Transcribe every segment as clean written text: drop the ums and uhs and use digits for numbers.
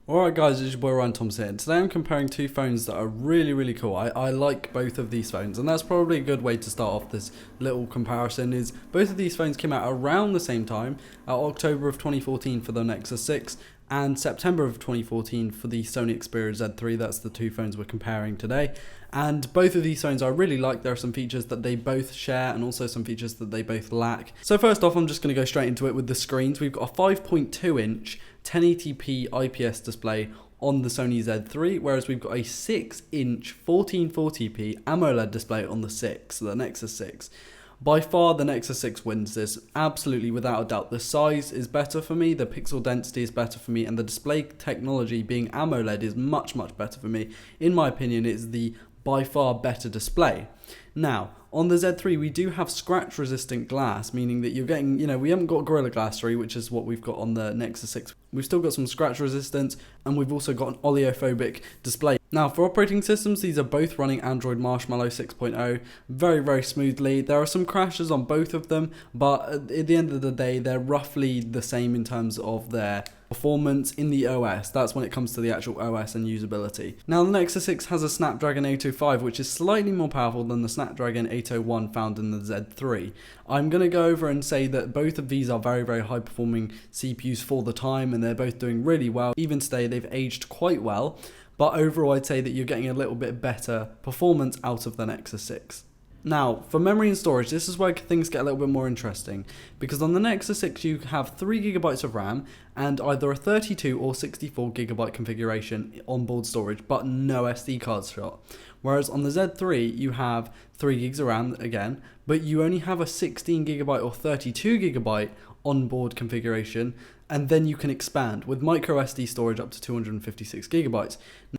Alright guys, it's your boy Ryan Thompson here. Today I'm comparing two phones that are really cool. I like both of these phones, and that's probably a good way to start off this little comparison. Is both of these phones came out around the same time, October of 2014 for the Nexus 6 and September of 2014 for the Sony Xperia Z3. That's the two phones we're comparing today. And both of these phones I really like. There are some features that they both share and also some features that they both lack. So first off, I'm just going to go straight into it with the screens. We've got a 5.2 inch 1080p IPS display on the Sony Z3, whereas we've got a 6-inch 1440p AMOLED display on the 6, the Nexus 6. By far, the Nexus 6 wins this, absolutely without a doubt. The size is better for me, the pixel density is better for me, and the display technology being AMOLED is much better for me. In my opinion, it's the by far better display. Now, on the Z3, we do have scratch-resistant glass, meaning that you're getting, we haven't got Gorilla Glass 3, which is what we've got on the Nexus 6. We've still got some scratch resistance, and we've also got an oleophobic display. Now, for operating systems, these are both running Android Marshmallow 6.0 very smoothly. There are some crashes on both of them, but at the end of the day, they're roughly the same in terms of their performance in the OS. That's when it comes to the actual OS and usability. Now, the Nexus 6 has a Snapdragon 805, which is slightly more powerful than the Snapdragon 801 found in the Z3. I'm going to go over and say that both of these are very high performing CPUs for the time, and they're both doing really well. Even today, they've aged quite well, but overall I'd say that you're getting a little bit better performance out of the Nexus 6. Now, for memory and storage, this is where things get a little bit more interesting, because on the Nexus 6 you have 3GB of RAM and either a 32 or 64GB configuration onboard storage, but no SD card slot. Whereas on the Z3 you have 3GB of RAM again, but you only have a 16GB or 32GB onboard configuration, and then you can expand with micro SD storage up to 256GB.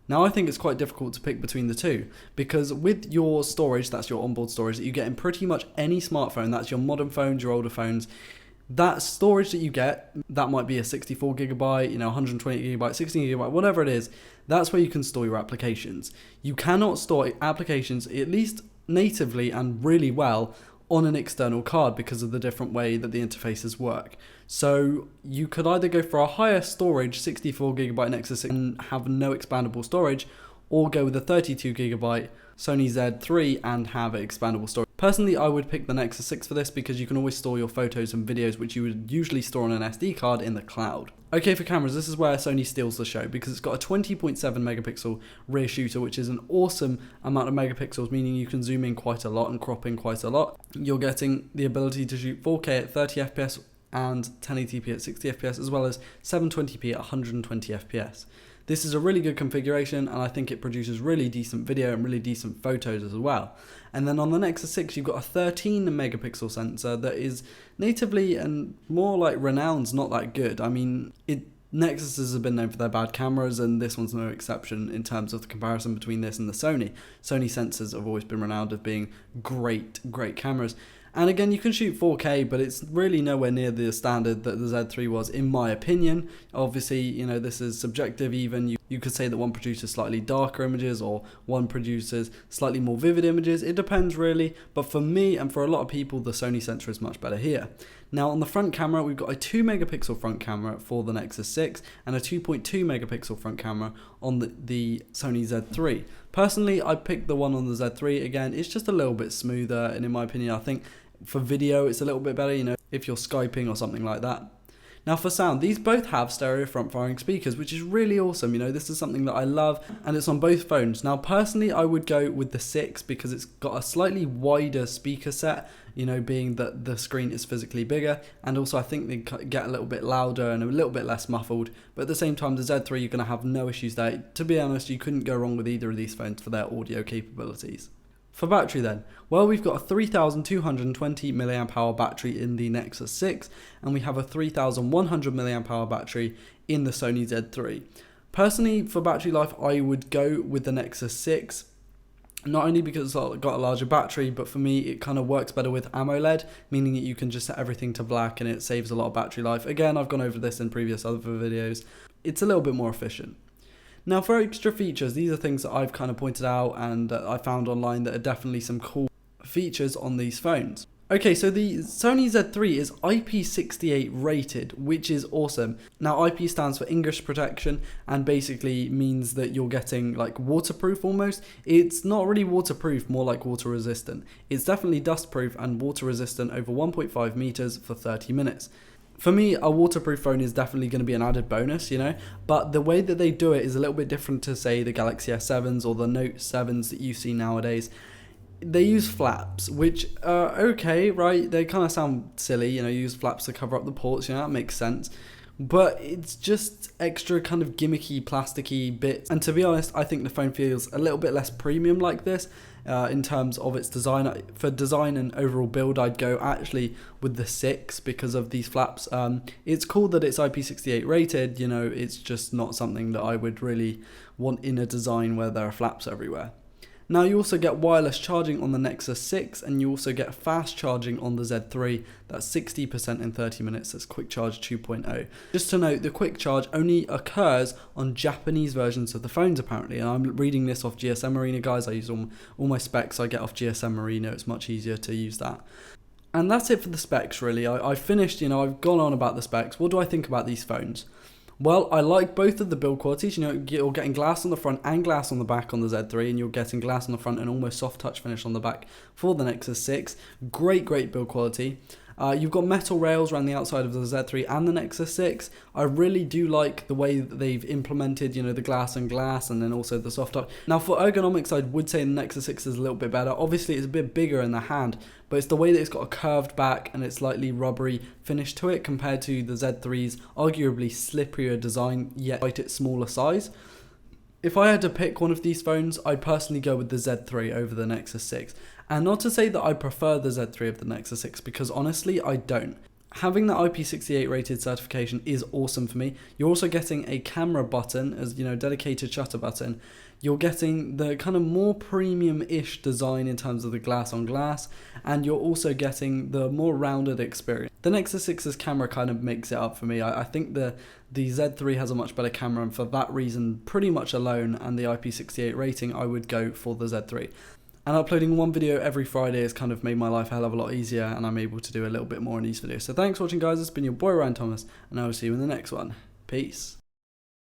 Now, I think it's quite difficult to pick between the two, because with your storage, that's your onboard storage that you get in pretty much any smartphone, that's your modern phones, your older phones, that storage that you get, that might be a 64GB, 128GB, 16GB, whatever it is, that's where you can store your applications. You cannot store applications, at least natively and really well, on an external card because of the different way that the interfaces work. So you could either go for a higher storage 64GB Nexus 6 and have no expandable storage, or go with a 32GB Sony Z3 and have expandable storage. Personally, I would pick the Nexus 6 for this because you can always store your photos and videos which you would usually store on an SD card in the cloud. Okay, for cameras, this is where Sony steals the show because it's got a 20.7 megapixel rear shooter, which is an awesome amount of megapixels, meaning you can zoom in quite a lot and crop in quite a lot. You're getting the ability to shoot 4K at 30 FPS and 1080p at 60 FPS, as well as 720p at 120 FPS. This is a really good configuration, and I think it produces really decent video and really decent photos as well. And then on the Nexus 6, you've got a 13 megapixel sensor that is natively and more like renowned's not that good. I mean, Nexuses have been known for their bad cameras, and this one's no exception in terms of the comparison between this and the Sony. Sony sensors have always been renowned as being great cameras. And again, you can shoot 4K, but it's really nowhere near the standard that the Z3 was, in my opinion. Obviously, this is subjective even. You could say that one produces slightly darker images or one produces slightly more vivid images. It depends really, but for me and for a lot of people, the Sony sensor is much better here. Now, on the front camera, we've got a 2 megapixel front camera for the Nexus 6 and a 2.2 megapixel front camera on the Sony Z3. Personally, I picked the one on the Z3. Again, it's just a little bit smoother, and in my opinion, I think for video it's a little bit better, if you're Skyping or something like that. Now, for sound, these both have stereo front firing speakers, which is really awesome. This is something that I love, and it's on both phones. Now, personally, I would go with the 6 because it's got a slightly wider speaker set, being that the screen is physically bigger, and also I think they get a little bit louder and a little bit less muffled. But at the same time, the Z3, you're going to have no issues there. To be honest, you couldn't go wrong with either of these phones for their audio capabilities. For battery then, well, we've got a 3220 mAh battery in the Nexus 6, and we have a 3100 mAh battery in the Sony Z3. Personally, for battery life, I would go with the Nexus 6, not only because it's got a larger battery, but for me, it kind of works better with AMOLED, meaning that you can just set everything to black and it saves a lot of battery life. Again, I've gone over this in previous other videos. It's a little bit more efficient. Now, for extra features, these are things that I've kind of pointed out and I found online that are definitely some cool features on these phones. Okay, so the Sony Z3 is IP68 rated, which is awesome. Now, IP stands for English protection and basically means that you're getting like waterproof almost. It's not really waterproof, more like water resistant. It's definitely dust proof and water resistant over 1.5 meters for 30 minutes. For me, a waterproof phone is definitely going to be an added bonus, you know, but the way that they do it is a little bit different to, say, the Galaxy S7s or the Note 7s that you see nowadays. They use flaps, which are okay, right? They kind of sound silly, you know, use flaps to cover up the ports, you know, that makes sense. But it's just extra kind of gimmicky, plasticky bits. And to be honest, I think the phone feels a little bit less premium like this in terms of its design. For design and overall build, I'd go actually with the 6 because of these flaps. It's cool that it's IP68 rated, you know, it's just not something that I would really want in a design where there are flaps everywhere. Now you also get wireless charging on the Nexus 6 and you also get fast charging on the Z3. That's 60% in 30 minutes, that's quick charge 2.0. Just to note, the quick charge only occurs on Japanese versions of the phones apparently, and I'm reading this off GSM Arena, guys. I use all my specs I get off GSM Arena, it's much easier to use that. And that's it for the specs really. I've finished, you know, I've gone on about the specs. What do I think about these phones? Well, I like both of the build qualities. You know, you're getting glass on the front and glass on the back on the Z3, and you're getting glass on the front and almost soft touch finish on the back for the Nexus 6. Great build quality. You've got metal rails around the outside of the Z3 and the Nexus 6. I really do like the way that they've implemented, you know, the glass and then also the soft touch. Now for ergonomics, I would say the Nexus 6 is a little bit better. Obviously it's a bit bigger in the hand, but it's the way that it's got a curved back and it's slightly rubbery finish to it compared to the Z3's arguably slipperier design, yet quite its smaller size. If I had to pick one of these phones, I'd personally go with the Z3 over the Nexus 6. And not to say that I prefer the Z3 of the Nexus 6, because honestly, I don't. Having the IP68 rated certification is awesome for me. You're also getting a camera button, as you know, dedicated shutter button. You're getting the kind of more premium-ish design in terms of the glass on glass, and you're also getting the more rounded experience. The Nexus 6's camera kind of makes it up for me. I think the Z3 has a much better camera, and for that reason, pretty much alone, and the IP68 rating, I would go for the Z3. And uploading one video every Friday has kind of made my life a hell of a lot easier, and I'm able to do a little bit more in these videos. So thanks for watching, guys. It's been your boy Ryan Thomas, and I will see you in the next one. Peace.